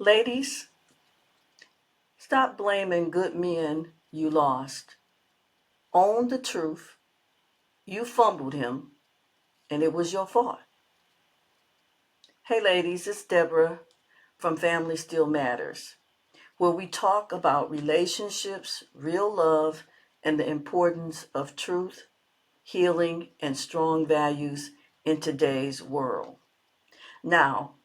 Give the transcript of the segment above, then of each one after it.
Ladies, stop blaming good men you lost. Own the truth. You fumbled him, and it was your fault. Hey, ladies, it's Deborah from Family Still Matters, where we talk about relationships, real love, and the importance of truth, healing, and strong values in today's world. Now,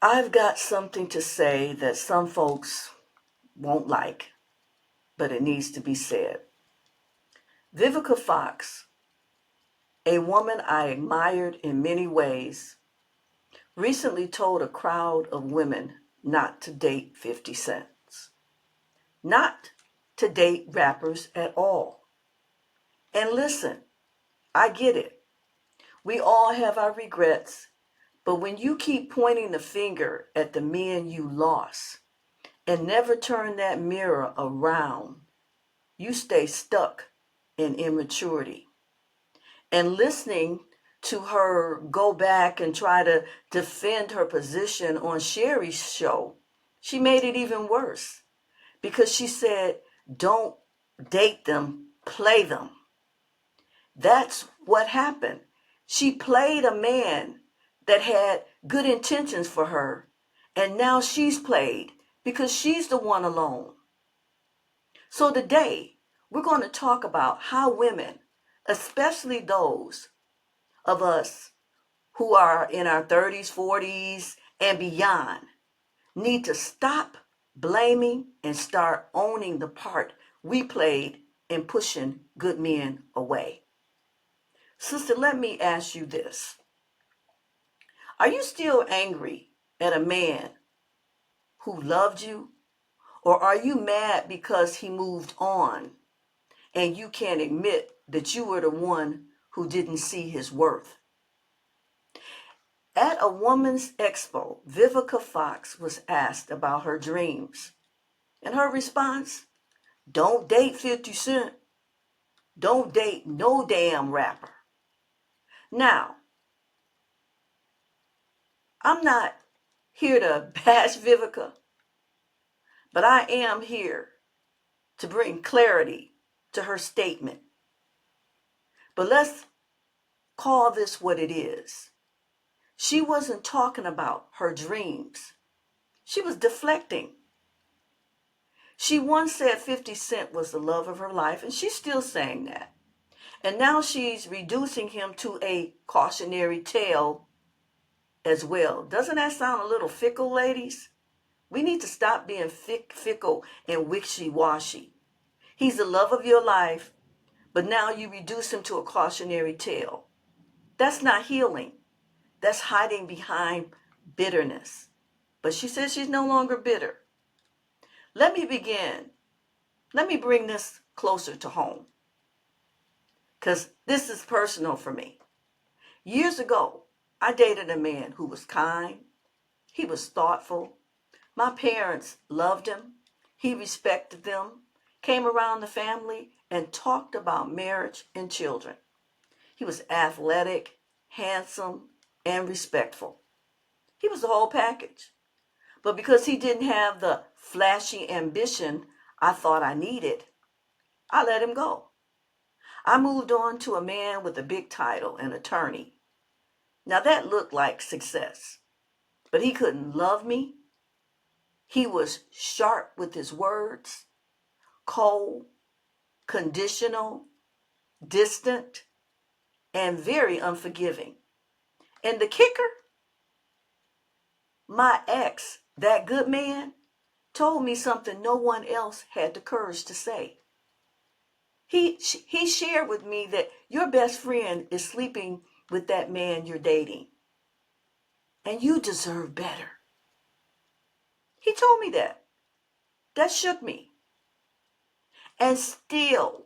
I've got something to say that some folks won't like, but it needs to be said. Vivica Fox, a woman I admired in many ways, recently told a crowd of women not to date 50 Cent, not to date rappers at all. And listen, I get it. We all have our regrets, but when you keep pointing the finger at the men you lost and never turn that mirror around, you stay stuck in immaturity. And listening to her go back and try to defend her position on Sherry's show, she made it even worse because she said, don't date them, play them. That's what happened. She played a man that had good intentions for her, and now she's played because she's the one alone. So today, we're going to talk about how women, especially those of us who are in our 30s, 40s, and beyond, need to stop blaming and start owning the part we played in pushing good men away. Sister, let me ask you this. Are you still angry at a man who loved you? Or are you mad because he moved on and you can't admit that you were the one who didn't see his worth? At a woman's expo, Vivica Fox was asked about her dreams. And her response, don't date 50 Cent. Don't date no damn rapper. Now, I'm not here to bash Vivica, but I am here to bring clarity to her statement. But let's call this what it is. She wasn't talking about her dreams. She was deflecting. She once said 50 Cent was the love of her life, and she's still saying that. And now she's reducing him to a cautionary tale as well. Doesn't that sound a little fickle, ladies? We need to stop being fickle and wishy-washy. He's the love of your life, but now you reduce him to a cautionary tale. That's not healing. That's hiding behind bitterness. But she says she's no longer bitter. Let me begin. Let me bring this closer to home, because this is personal for me. Years ago, I dated a man who was kind. He was thoughtful. My parents loved him. He respected them, came around the family, and talked about marriage and children. He was athletic, handsome, and respectful. He was the whole package. But because he didn't have the flashy ambition I thought I needed, I let him go. I moved on to a man with a big title, an attorney. Now that looked like success, but he couldn't love me. He was sharp with his words, cold, conditional, distant, and very unforgiving. And the kicker, my ex, that good man, told me something no one else had the courage to say. He shared with me that your best friend is sleeping with that man you're dating, and you deserve better. He told me that. That shook me. And still,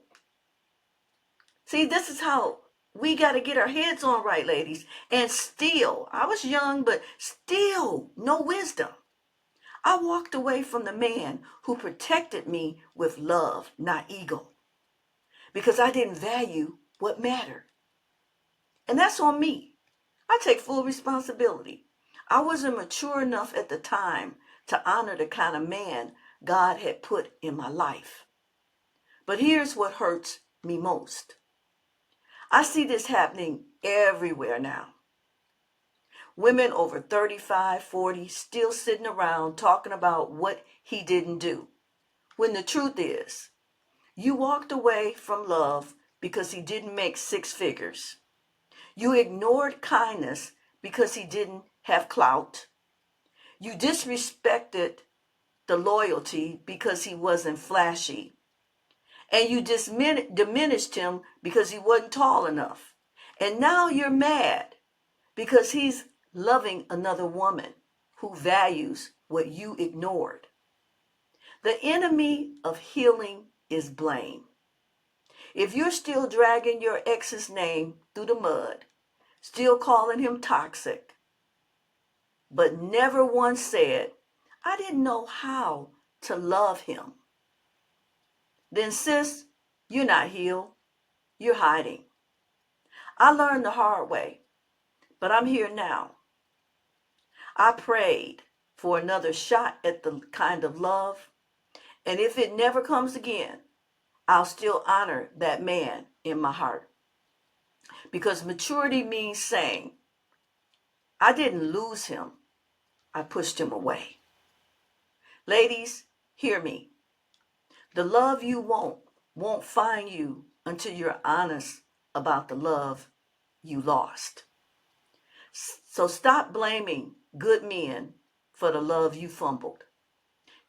see, this is how we got to get our heads on right, ladies. And still, I was young, but still, no wisdom. I walked away from the man who protected me with love, not ego, because I didn't value what mattered. And that's on me. I take full responsibility. I wasn't mature enough at the time to honor the kind of man God had put in my life. But here's what hurts me most. I see this happening everywhere now. Women over 35, 40 still sitting around talking about what he didn't do. When the truth is, you walked away from love because he didn't make six figures. You ignored kindness because he didn't have clout. You disrespected the loyalty because he wasn't flashy. And you diminished him because he wasn't tall enough. And now you're mad because he's loving another woman who values what you ignored. The enemy of healing is blame. If you're still dragging your ex's name through the mud, still calling him toxic, but never once said, I didn't know how to love him, then sis, you're not healed. You're hiding. I learned the hard way, but I'm here now. I prayed for another shot at the kind of love, and if it never comes again, I'll still honor that man in my heart. Because maturity means saying, I didn't lose him, I pushed him away. Ladies, hear me. The love you won't find you until you're honest about the love you lost. So stop blaming good men for the love you fumbled.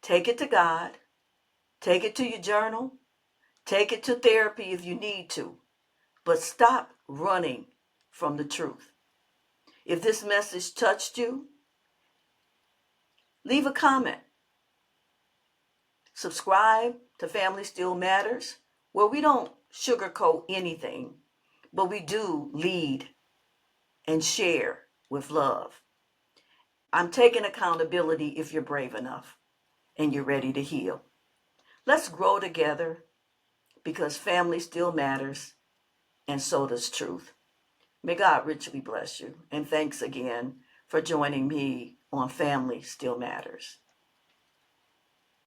Take it to God. Take it to your journal. Take it to therapy if you need to. But stop running from the truth. If this message touched you, leave a comment. Subscribe to Family Still Matters, where we don't sugarcoat anything, but we do lead and share with love. I'm taking accountability if you're brave enough and you're ready to heal. Let's grow together because family still matters and so does truth. May God richly bless you. And thanks again for joining me on Family Still Matters.